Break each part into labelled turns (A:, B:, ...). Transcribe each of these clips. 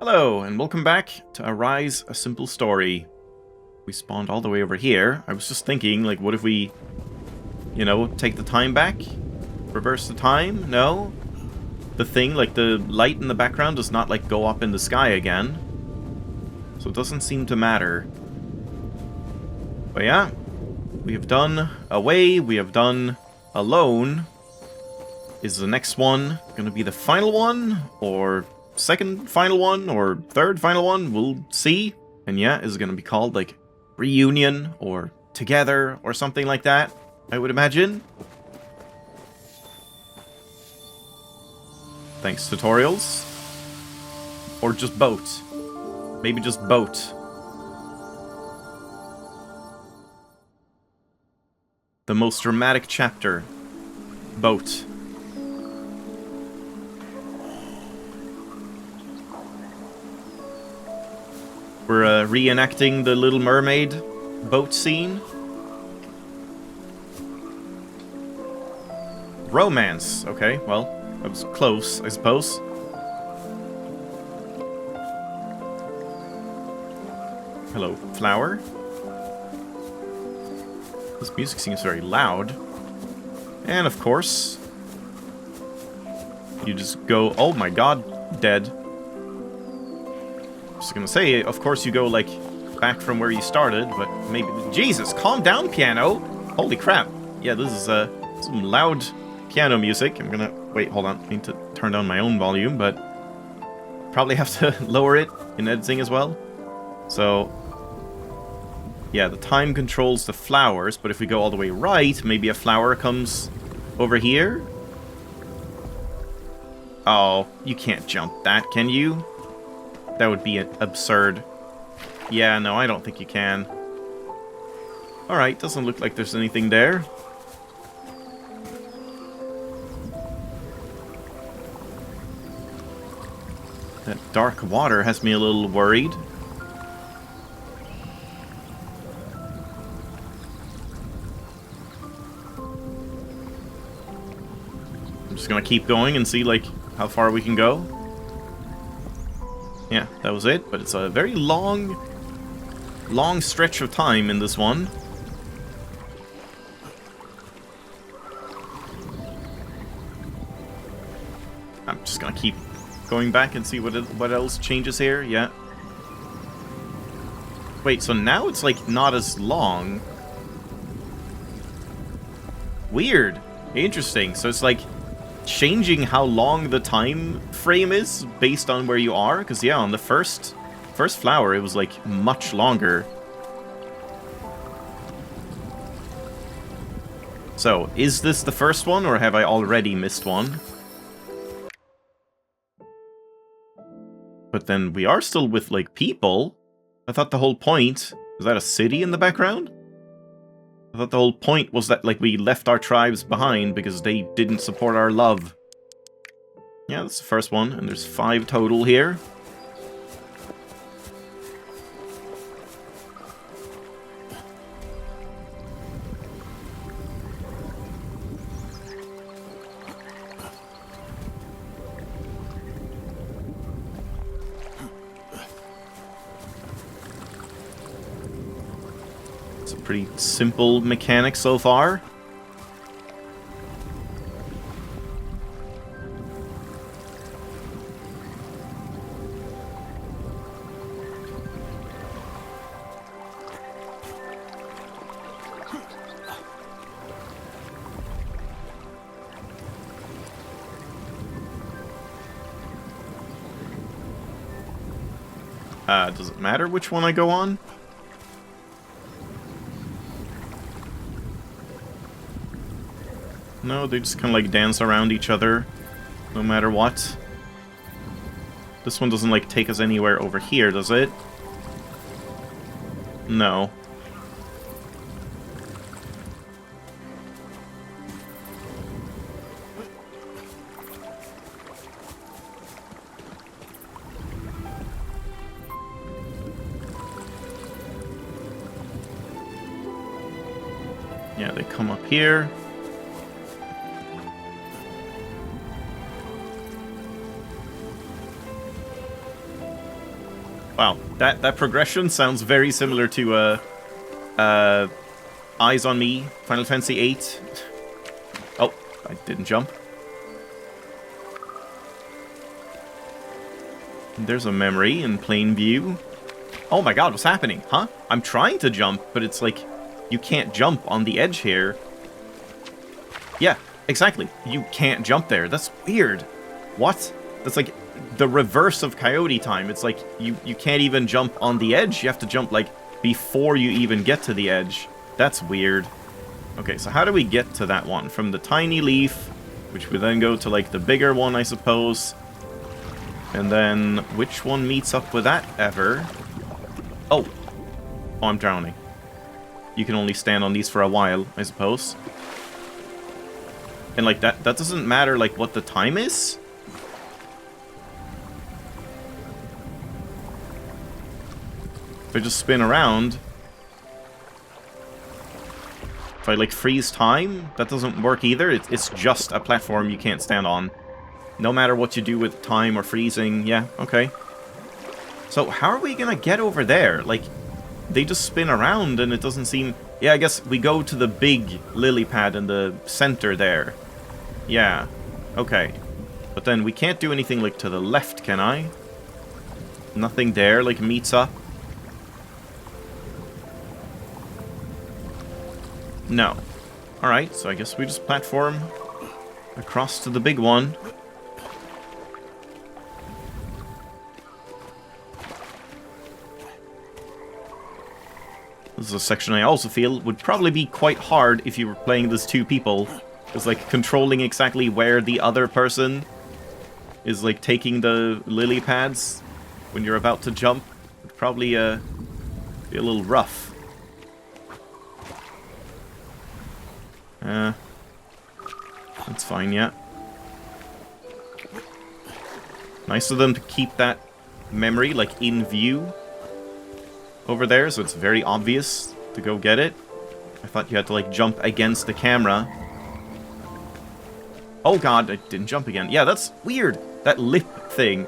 A: Hello, and welcome back to Arise, A Simple Story. We spawned all the way over here. I was just thinking, like, what if we, take the time back? Reverse the time? No? The thing, like, the light in the background does not, like, go up in the sky again. So it doesn't seem to matter. But yeah, we have done Away, we have done Alone. Is the next one gonna be the final one? Or second final one? Or third final one? We'll see. And yeah, is it gonna be called, like, Reunion? Or Together? Or something like that, I would imagine. Thanks, tutorials. Or just boat. Maybe just boat. The most dramatic chapter. Boat. We're reenacting the Little Mermaid boat scene. Romance. Okay, well, that was close, I suppose. Hello, flower. This music seems very loud. And of course, you just go, oh my god, dead. I was gonna say, of course you go, like, back from where you started, but maybe... Jesus, calm down, piano! Holy crap. Yeah, this is some loud piano music. I'm gonna... Wait, hold on. I need to turn down my own volume, but... probably have to lower it in editing as well. So... yeah, the time controls the flowers, but if we go all the way right, maybe a flower comes over here? Oh, you can't jump that, can you? That would be absurd. Yeah, no, I don't think you can. Alright, doesn't look like there's anything there. That dark water has me a little worried. I'm just gonna keep going and see, like, how far we can go. Yeah, that was it, but it's a very long stretch of time in this one. I'm just gonna keep going back and see what else changes here. Yeah. Wait, so now it's, like, not as long. Weird. Interesting. So it's, like, changing how long the time frame is based on where you are, because yeah, on the first flower it was like much longer. So, is this the first one, or have I already missed one? But then we are still with, like, people. I thought the whole point... is that a city in the background? I thought the whole point was that, like, we left our tribes behind because they didn't support our love. Yeah, that's the first one, and there's 5 total here. Pretty simple mechanic so far. Does it matter which one I go on? No, they just kind of, like, dance around each other, no matter what. This one doesn't, like, take us anywhere over here, does it? No. Yeah, they come up here. Wow, that progression sounds very similar to Eyes on Me, Final Fantasy VIII. Oh, I didn't jump. There's a memory in plain view. Oh my god, what's happening? Huh? I'm trying to jump, but it's like, you can't jump on the edge here. Yeah, exactly. You can't jump there. That's weird. What? That's like the reverse of Coyote time. It's like, you can't even jump on the edge. You have to jump, like, before you even get to the edge. That's weird. Okay, so how do we get to that one? From the tiny leaf, which would then go to, like, the bigger one, I suppose. And then, which one meets up with that ever? Oh. Oh, I'm drowning. You can only stand on these for a while, I suppose. And, like, that doesn't matter, like, what the time is? If I just spin around... If I, like, freeze time, that doesn't work either. It's just a platform you can't stand on. No matter what you do with time or freezing. Yeah, okay. So, how are we gonna get over there? Like, they just spin around and it doesn't seem... Yeah, I guess we go to the big lily pad in the center there. Yeah, okay. But then we can't do anything, like, to the left, can I? Nothing there, like, meets up. No. Alright, so I guess we just platform across to the big one. This is a section I also feel would probably be quite hard if you were playing this two people. It's like controlling exactly where the other person is, like, taking the lily pads when you're about to jump. Would probably be a little rough. That's fine, yeah. Nice of them to keep that memory, like, in view over there, so it's very obvious to go get it. I thought you had to, like, jump against the camera. Oh god, I didn't jump again. Yeah, that's weird. That lip thing.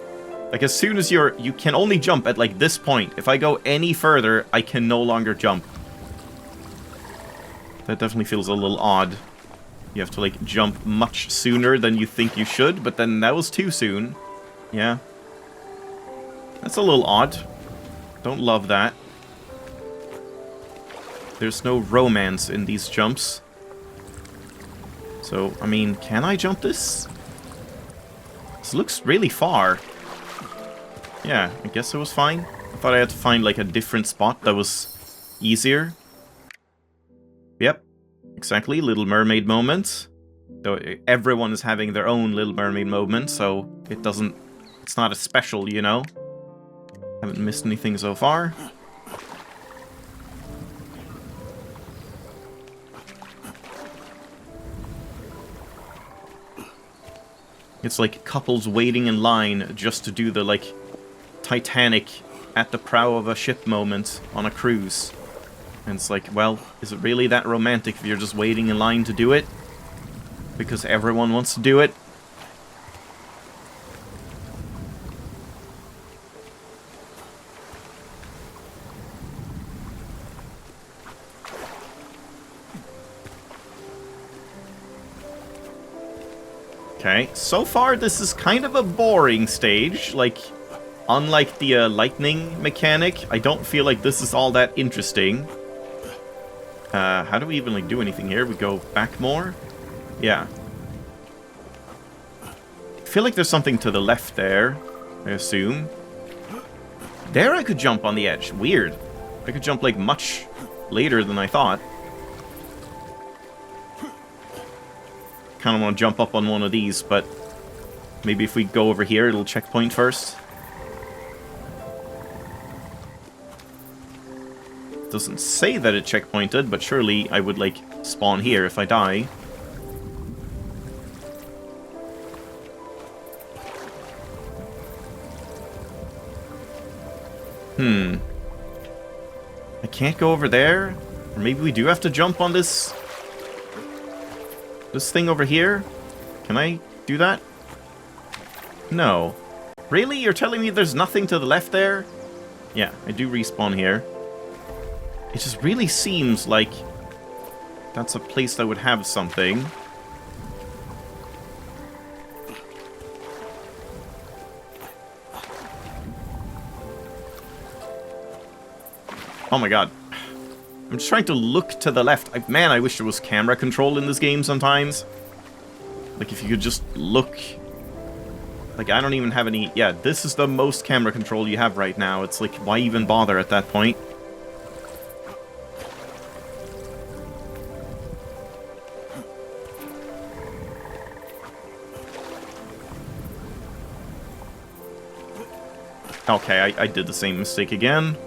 A: Like, as soon as you can only jump at, like, this point. If I go any further, I can no longer jump. That definitely feels a little odd. You have to, like, jump much sooner than you think you should, but then that was too soon. Yeah. That's a little odd. Don't love that. There's no romance in these jumps. So, I mean, can I jump this? This looks really far. Yeah, I guess it was fine. I thought I had to find, like, a different spot that was easier. Yep. Exactly, Little Mermaid moment. Though everyone is having their own Little Mermaid moment, so it's not as special, you know? Haven't missed anything so far. It's like couples waiting in line just to do the, like, Titanic at the prow of a ship moment on a cruise. And it's like, well, is it really that romantic if you're just waiting in line to do it? Because everyone wants to do it? Okay, so far this is kind of a boring stage. Like, unlike the lightning mechanic, I don't feel like this is all that interesting. How do we even, like, do anything here? We go back more? Yeah. I feel like there's something to the left there, I assume. There I could jump on the edge. Weird. I could jump, like, much later than I thought. Kind of want to jump up on one of these, but maybe if we go over here, it'll checkpoint first. Doesn't say that it checkpointed, but surely I would, like, spawn here if I die. I can't go over there? Or maybe we do have to jump on this thing over here? Can I do that? No. Really? You're telling me there's nothing to the left there? Yeah, I do respawn here. It just really seems like that's a place that would have something. Oh my god. I'm just trying to look to the left. Man, I wish there was camera control in this game sometimes. Like, if you could just look. Like, I don't even have any... Yeah, this is the most camera control you have right now. It's like, why even bother at that point? Okay, I did the same mistake again.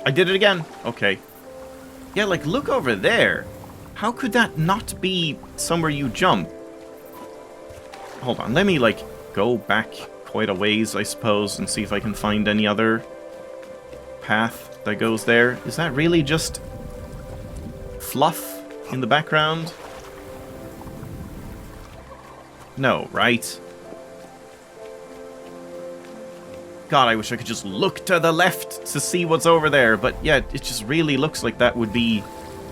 A: I did it again. Okay. Yeah, like, look over there. How could that not be somewhere you jump? Hold on, let me, like, go back quite a ways, I suppose, and see if I can find any other path that goes there. Is that really just fluff in the background? No, right? God, I wish I could just look to the left to see what's over there. But yeah, it just really looks like that would be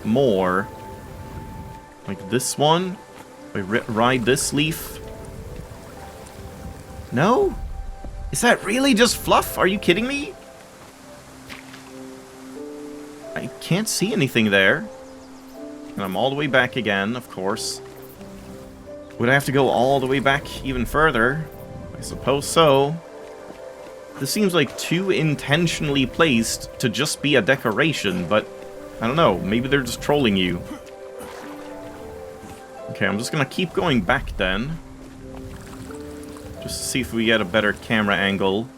A: more. Like this one? I ride this leaf? No? Is that really just fluff? Are you kidding me? I can't see anything there. And I'm all the way back again, of course. Would I have to go all the way back even further? I suppose so. This seems like too intentionally placed to just be a decoration, but I don't know, maybe they're just trolling you. Okay, I'm just gonna keep going back then. Just to see if we get a better camera angle.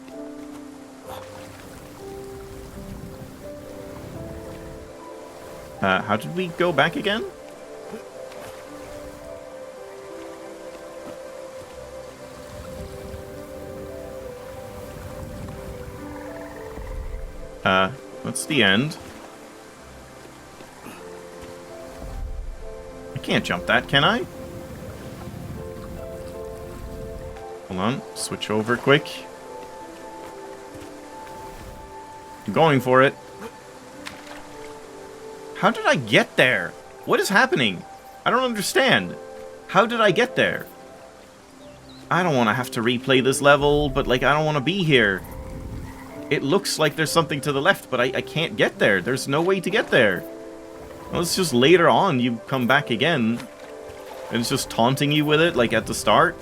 A: How did we go back again? That's the end. I can't jump that, can I? Hold on, switch over quick. I'm going for it. How did I get there? What is happening? I don't understand. How did I get there? I don't want to have to replay this level, but like, I don't want to be here. It looks like there's something to the left, but I can't get there. There's no way to get there. Well, it's just later on you come back again. And it's just taunting you with it, like at the start.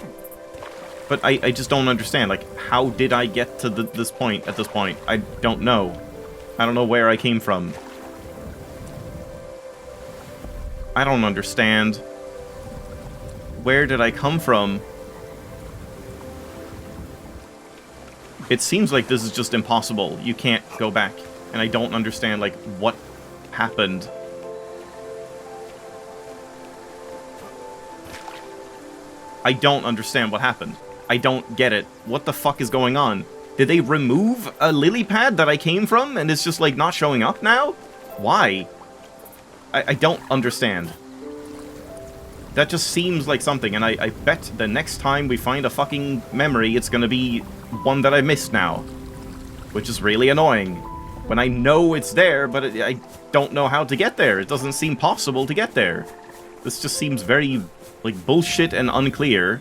A: But I just don't understand. Like, how did I get to this point at this point? I don't know. I don't know where I came from. I don't understand. Where did I come from? It seems like this is just impossible. You can't go back. And I don't understand, like, what happened. I don't understand what happened. I don't get it. What the fuck is going on? Did they remove a lily pad that I came from and it's just, like, not showing up now? Why? I don't understand. That just seems like something, and I bet the next time we find a fucking memory, it's gonna be one that I missed now. Which is really annoying. When I know it's there, but I don't know how to get there. It doesn't seem possible to get there. This just seems very, like, bullshit and unclear.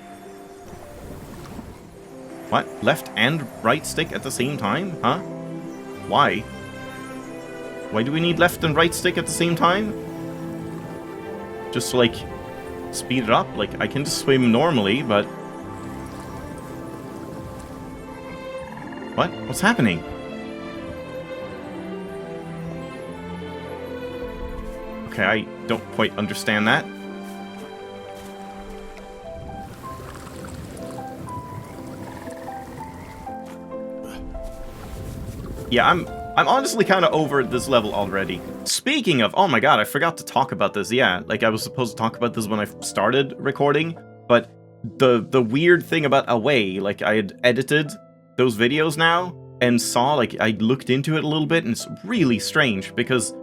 A: What? Left and right stick at the same time? Huh? Why? Why do we need left and right stick at the same time? Just to, like, speed it up? Like, I can just swim normally, but... What? What's happening? Okay, I don't quite understand that. Yeah, I'm honestly kind of over this level already. Speaking of, oh my god, I forgot to talk about this. Yeah, like I was supposed to talk about this when I started recording, but the weird thing about Away, like, I had edited those videos now, and saw, like, I looked into it a little bit, and it's really strange, because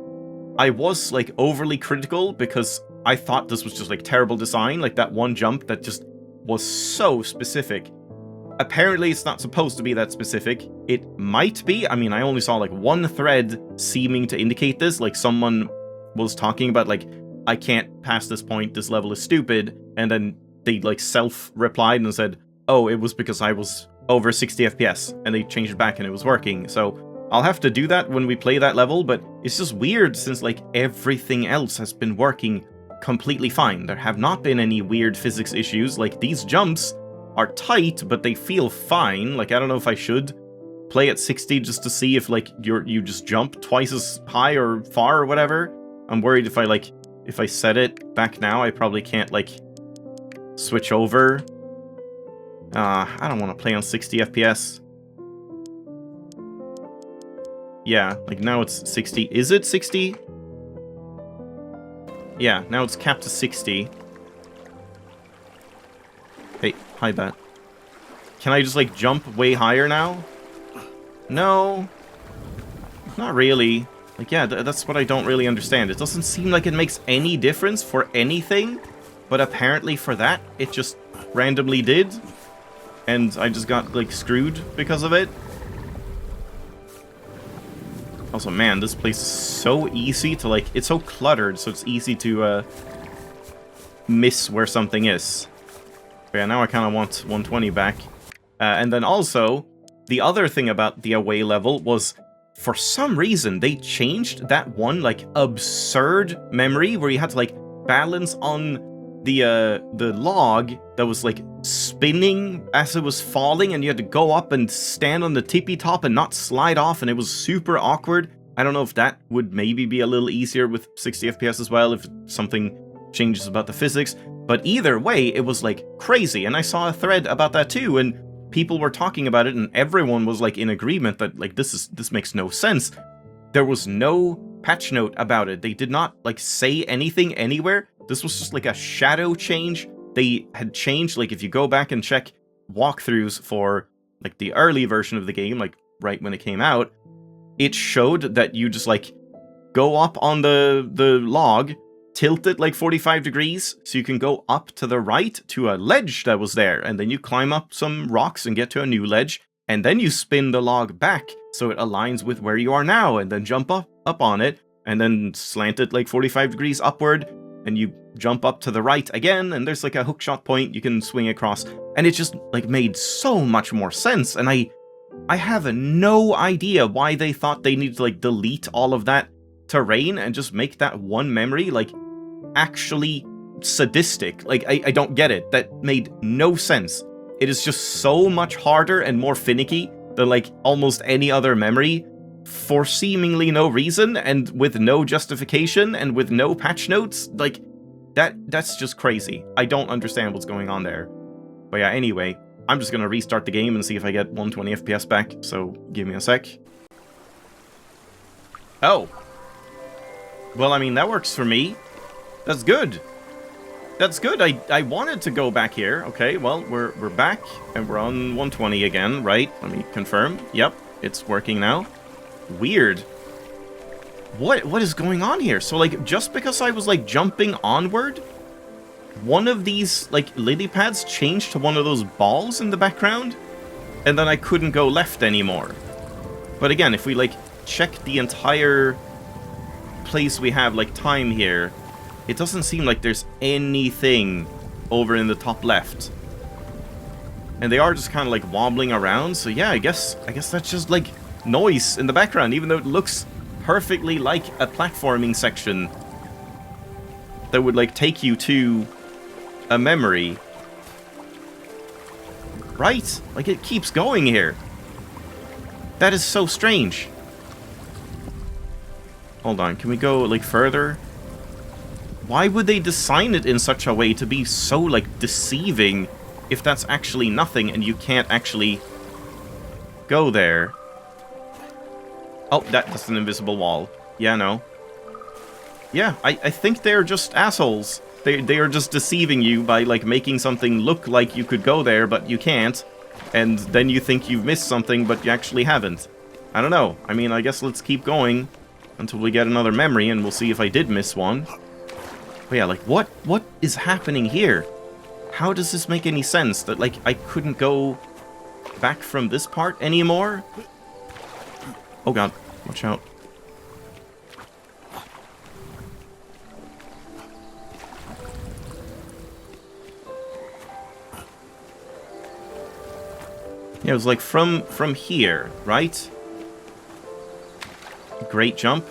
A: I was, like, overly critical, because I thought this was just, like, terrible design, like, that one jump that just was so specific. Apparently, it's not supposed to be that specific. It might be. I mean, I only saw, like, one thread seeming to indicate this, like, someone was talking about, like, I can't pass this point, this level is stupid, and then they, like, self-replied and said, oh, it was because I was over 60 FPS, and they changed it back and it was working, so I'll have to do that when we play that level, but it's just weird since, like, everything else has been working completely fine. There have not been any weird physics issues. Like, these jumps are tight, but they feel fine. Like, I don't know if I should play at 60 just to see if, like, you just jump twice as high or far or whatever. I'm worried if I set it back now, I probably can't, like, switch over. I don't want to play on 60 FPS. Yeah, like, now it's 60. Is it 60? Yeah, now it's capped to 60. Hey, hi, Bat. Can I just, like, jump way higher now? No. Not really. Like, yeah, that's what I don't really understand. It doesn't seem like it makes any difference for anything, but apparently for that, it just randomly did. And I just got, like, screwed because of it. Also, man, this place is so easy to, like, it's so cluttered, so it's easy to, miss where something is. But yeah, now I kind of want 120 back. And then also, the other thing about the Away level was, for some reason, they changed that one, like, absurd memory where you had to, like, balance on the log that was, like, spinning as it was falling, and you had to go up and stand on the tippy top and not slide off, and it was super awkward. I don't know if that would maybe be a little easier with 60 FPS as well, if something changes about the physics, but either way, it was, like, crazy, and I saw a thread about that too, and people were talking about it, and everyone was, like, in agreement that, like, this makes no sense. There was no patch note about it. They did not, like, say anything anywhere. This was just, like, a shadow change. They had changed, like, if you go back and check walkthroughs for, like, the early version of the game, like, right when it came out, it showed that you just, like, go up on the log, tilt it, like, 45 degrees, so you can go up to the right to a ledge that was there, and then you climb up some rocks and get to a new ledge, and then you spin the log back, so it aligns with where you are now, and then jump up on it, and then slant it, like, 45 degrees upward, and you jump up to the right again, and there's, like, a hookshot point you can swing across, and it just, like, made so much more sense, and I have no idea why they thought they needed to, like, delete all of that terrain and just make that one memory, like, actually sadistic. Like, I don't get it. That made no sense. It is just so much harder and more finicky than, like, almost any other memory, for seemingly no reason, and with no justification, and with no patch notes. Like, that's just crazy. I don't understand what's going on there. But yeah, anyway, I'm just gonna restart the game and see if I get 120 FPS back, so give me a sec. Oh. Well, I mean, that works for me. That's good. That's good. I wanted to go back here. Okay, well, we're back, and we're on 120 again, right? Let me confirm. Yep, it's working now. Weird. What is going on here? So, like, just because I was, like, jumping onward, one of these, like, lily pads changed to one of those balls in the background, and then I couldn't go left anymore. But again, if we, like, check the entire place we have, like, time here, it doesn't seem like there's anything over in the top left. And they are just kind of, like, wobbling around, so yeah, I guess that's just, like, noise in the background, even though it looks perfectly like a platforming section that would, like, take you to a memory. Right? Like, it keeps going here. That is so strange. Hold on, can we go, like, further? Why would they design it in such a way to be so, like, deceiving if that's actually nothing and you can't actually go there? Oh, that's an invisible wall. Yeah, no. Yeah, I think they're just assholes. They are just deceiving you by, like, making something look like you could go there, but you can't. And then you think you've missed something, but you actually haven't. I don't know. I mean, I guess let's keep going until we get another memory, and we'll see if I did miss one. But yeah, like, what is happening here? How does this make any sense? That, like, I couldn't go back from this part anymore? Oh god, watch out. Yeah, it was like from here, right? Great jump.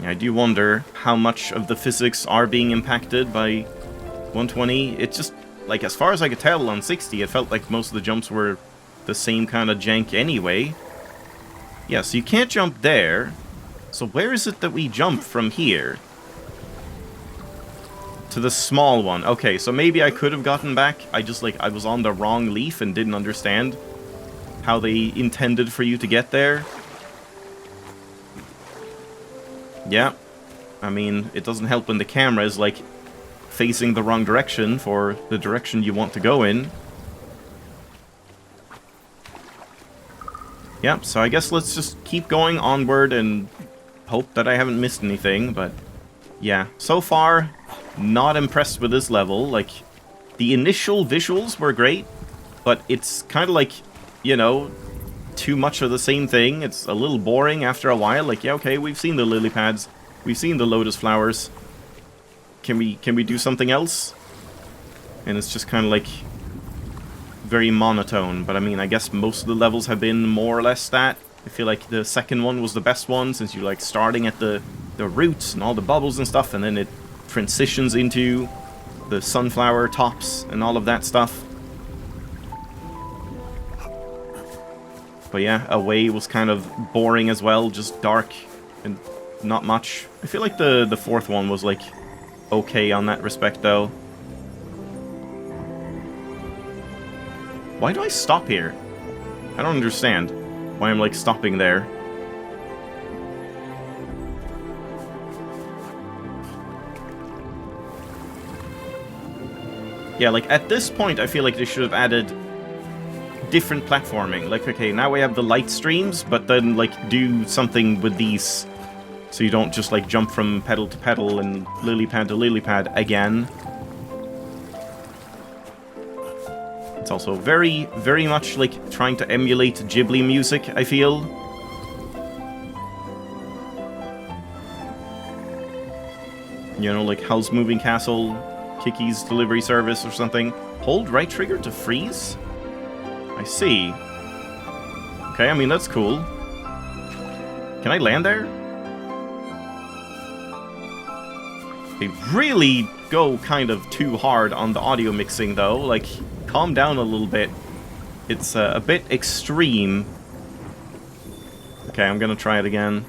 A: Yeah, I do wonder how much of the physics are being impacted by 120. It just, like, as far as I could tell on 60, it felt like most of the jumps were the same kind of jank anyway. Yeah, so you can't jump there. So where is it that we jump from here? To the small one. Okay, so maybe I could have gotten back. I just, like, I was on the wrong leaf and didn't understand how they intended for you to get there. Yeah. I mean, it doesn't help when the camera is, like, facing the wrong direction for the direction you want to go in. Yeah, so I guess let's just keep going onward and hope that I haven't missed anything, but yeah, so far, not impressed with this level. Like, the initial visuals were great, but it's kind of like, you know, too much of the same thing. It's a little boring after a while. Like, yeah, okay, we've seen the lily pads, we've seen the lotus flowers. Can we do something else? And it's just kind of like very monotone, but I mean, I guess most of the levels have been more or less that. I feel like the second one was the best one, since you're, like, starting at the roots and all the bubbles and stuff, and then it transitions into the sunflower tops and all of that stuff. But yeah, Away was kind of boring as well, just dark and not much. I feel like the fourth one was, like, okay on that respect, though. Why do I stop here? I don't understand why I'm, like, stopping there. Yeah, like, at this point, I feel like they should have added different platforming. Like, okay, now we have the light streams, but then, like, do something with these so you don't just, like, jump from pedal to pedal and lily pad to lily pad again. It's also very, very much, like, trying to emulate Ghibli music, I feel. You know, like Howl's Moving Castle, Kiki's Delivery Service or something. Hold right trigger to freeze? I see. Okay, I mean, that's cool. Can I land there? They really go kind of too hard on the audio mixing, though. Like, calm down a little bit. It's a bit extreme. Okay, I'm gonna try it again.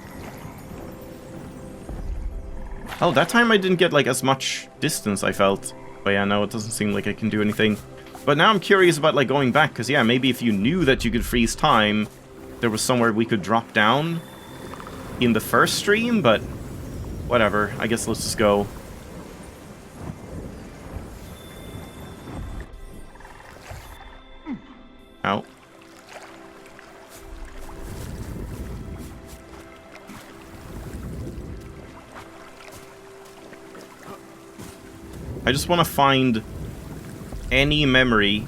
A: Oh, that time I didn't get, like, as much distance, I felt. But yeah, no, it doesn't seem like I can do anything. But now I'm curious about, like, going back, because yeah, maybe if you knew that you could freeze time, there was somewhere we could drop down in the first stream, but whatever. I guess let's just go. Ow. I just want to find any memory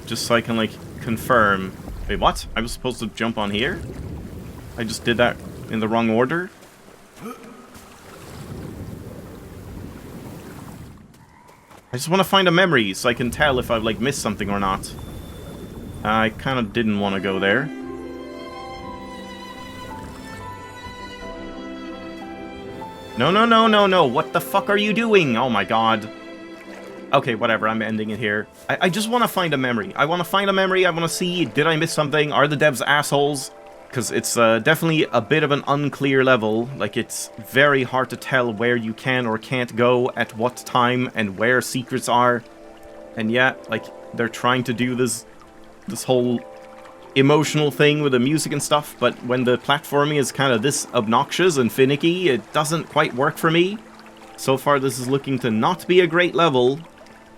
A: just so I can, like, confirm. Wait, what? I was supposed to jump on here? I just did that in the wrong order? I just want to find a memory so I can tell if I've, like, missed something or not. I kind of didn't want to go there. No, no, no, no, no. What the fuck are you doing? Oh my god. Okay, whatever. I'm ending it here. I just want to find a memory. I want to find a memory. I want to see, did I miss something? Are the devs assholes? Because it's definitely a bit of an unclear level. Like, it's very hard to tell where you can or can't go at what time and where secrets are. And yeah, like, they're trying to do this whole emotional thing with the music and stuff, but when the platforming is kind of this obnoxious and finicky, it doesn't quite work for me. So far, this is looking to not be a great level,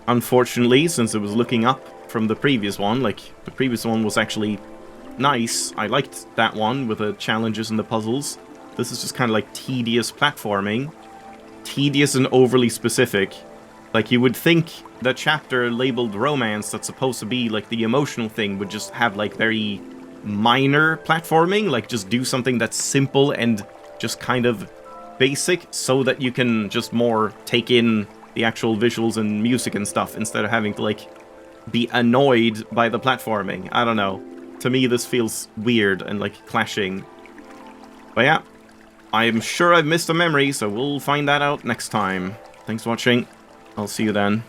A: unfortunately, since it was looking up from the previous one. Like, the previous one was actually nice. I liked that one with the challenges and the puzzles. This is just kind of like tedious platforming. Tedious and overly specific. Like, you would think the chapter labeled romance that's supposed to be like the emotional thing would just have like very minor platforming, like just do something that's simple and just kind of basic so that you can just more take in the actual visuals and music and stuff instead of having to like be annoyed by the platforming. I don't know. To me, this feels weird and like clashing. But yeah, I'm sure I've missed a memory, so we'll find that out next time. Thanks for watching. I'll see you then.